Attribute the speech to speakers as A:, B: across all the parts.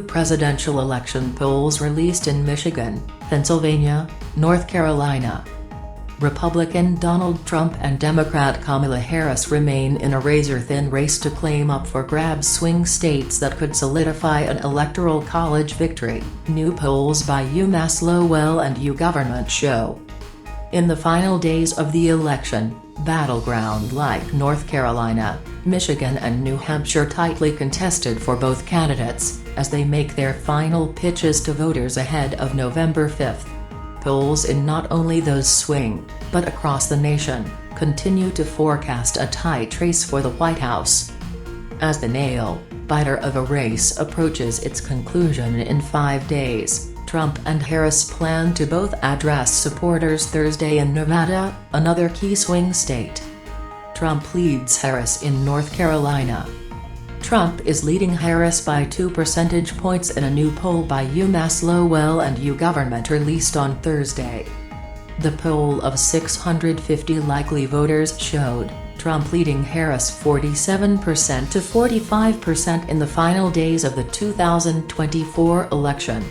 A: presidential election polls released in Michigan, Pennsylvania, North Carolina. Republican Donald Trump and Democrat Kamala Harris remain in a razor-thin race to claim up-for-grabs swing states that could solidify an Electoral College victory, new polls by UMass Lowell and YouGov show. In the final days of the election, battleground like North Carolina, Michigan and New Hampshire tightly contested for both candidates, as they make their final pitches to voters ahead of November 5. Polls in not only those swing, but across the nation, continue to forecast a tight race for the White House. As the nail-biter of a race approaches its conclusion in 5 days, Trump and Harris plan to both address supporters Thursday in Nevada, another key swing state. Trump leads Harris in North Carolina. Trump is leading Harris by 2 percentage points in a new poll by UMass Lowell and YouGov released on Thursday. The poll of 650 likely voters showed Trump leading Harris 47% to 45% in the final days of the 2024 election.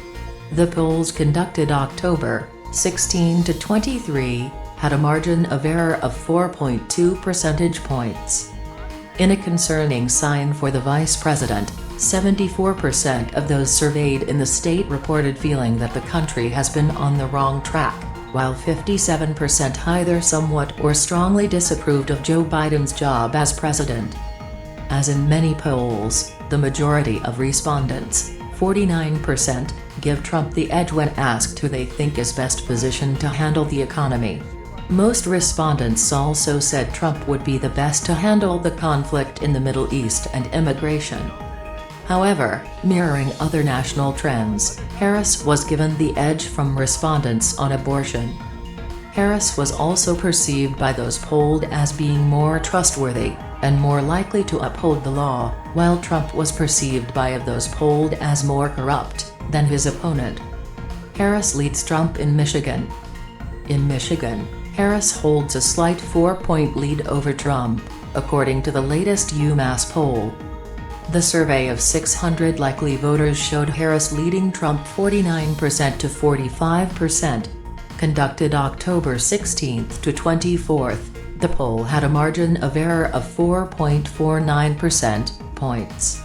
A: The polls conducted October 16 to 23 had a margin of error of 4.2 percentage points. In a concerning sign for the vice president, 74% of those surveyed in the state reported feeling that the country has been on the wrong track, while 57% either somewhat or strongly disapproved of Joe Biden's job as president. As in many polls, the majority of respondents, 49%, give Trump the edge when asked who they think is best positioned to handle the economy. Most respondents also said Trump would be the best to handle the conflict in the Middle East and immigration. However, mirroring other national trends, Harris was given the edge from respondents on abortion. Harris was also perceived by those polled as being more trustworthy and more likely to uphold the law, while Trump was perceived by those polled as more corrupt than his opponent. Harris leads Trump in Michigan. In Michigan, Harris holds a slight 4-point lead over Trump, according to the latest UMass poll. The survey of 600 likely voters showed Harris leading Trump 49% to 45%. Conducted October 16 to 24, the poll had a margin of error of 4.49 percentage points.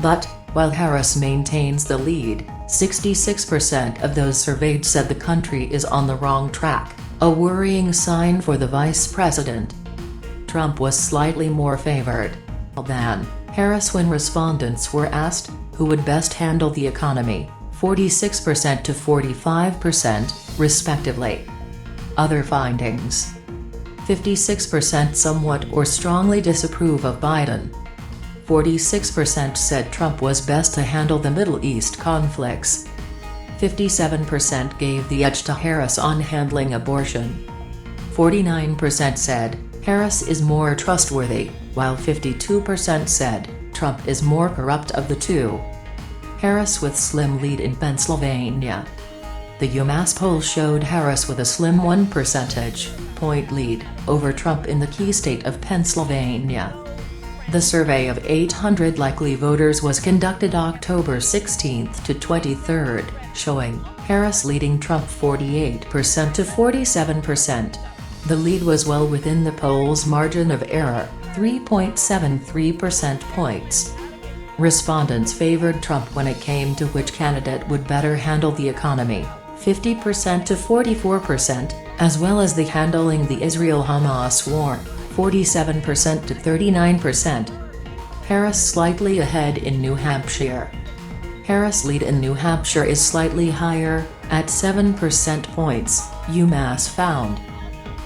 A: But, while Harris maintains the lead, 66% of those surveyed said the country is on the wrong track, a worrying sign for the vice president. Trump was slightly more favored than Harris when respondents were asked who would best handle the economy, 46% to 45%, respectively. Other findings: 56% somewhat or strongly disapprove of Biden. 46% said Trump was best to handle the Middle East conflicts. 57% gave the edge to Harris on handling abortion. 49% said Harris is more trustworthy, while 52% said Trump is more corrupt of the two. Harris with slim lead in Pennsylvania. The UMass poll showed Harris with a slim 1 percentage point lead over Trump in the key state of Pennsylvania. The survey of 800 likely voters was conducted October 16 to 23, showing Harris leading Trump 48% to 47%. The lead was well within the poll's margin of error, 3.73 percentage points. Respondents favored Trump when it came to which candidate would better handle the economy, 50% to 44%, as well as the handling the Israel-Hamas war, 47% to 39%. Harris slightly ahead in New Hampshire. Harris' lead in New Hampshire is slightly higher, at 7 percentage points, UMass found.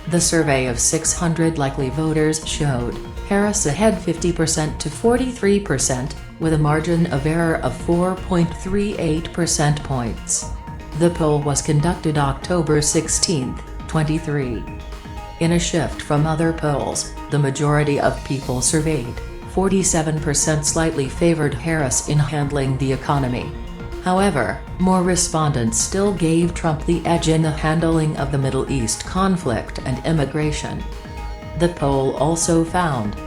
A: The survey of 600 likely voters showed Harris ahead 50% to 43%, with a margin of error of 4.38 percentage points. The poll was conducted October 16, 23. In a shift from other polls, the majority of people surveyed, 47% slightly favored Harris in handling the economy. However, more respondents still gave Trump the edge in the handling of the Middle East conflict and immigration. The poll also found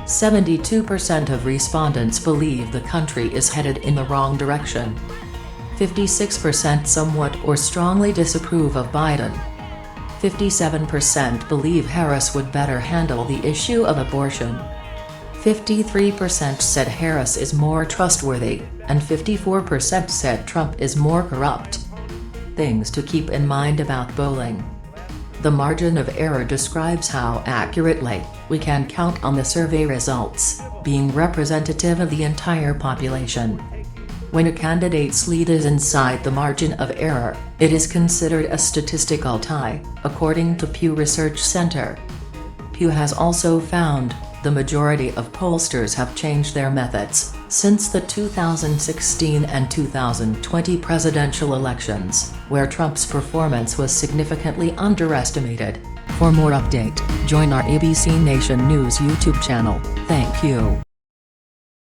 A: 72% of respondents believe the country is headed in the wrong direction. 56% somewhat or strongly disapprove of Biden. 57% believe Harris would better handle the issue of abortion. 53% said Harris is more trustworthy, and 54% said Trump is more corrupt. Things to keep in mind about polling. The margin of error describes how accurately we can count on the survey results being representative of the entire population. When a candidate's lead is inside the margin of error, it is considered a statistical tie, according to Pew Research Center. Pew has also found the majority of pollsters have changed their methods since the 2016 and 2020 presidential elections, where Trump's performance was significantly underestimated. For more update, join our ABC Nation News YouTube channel. Thank you.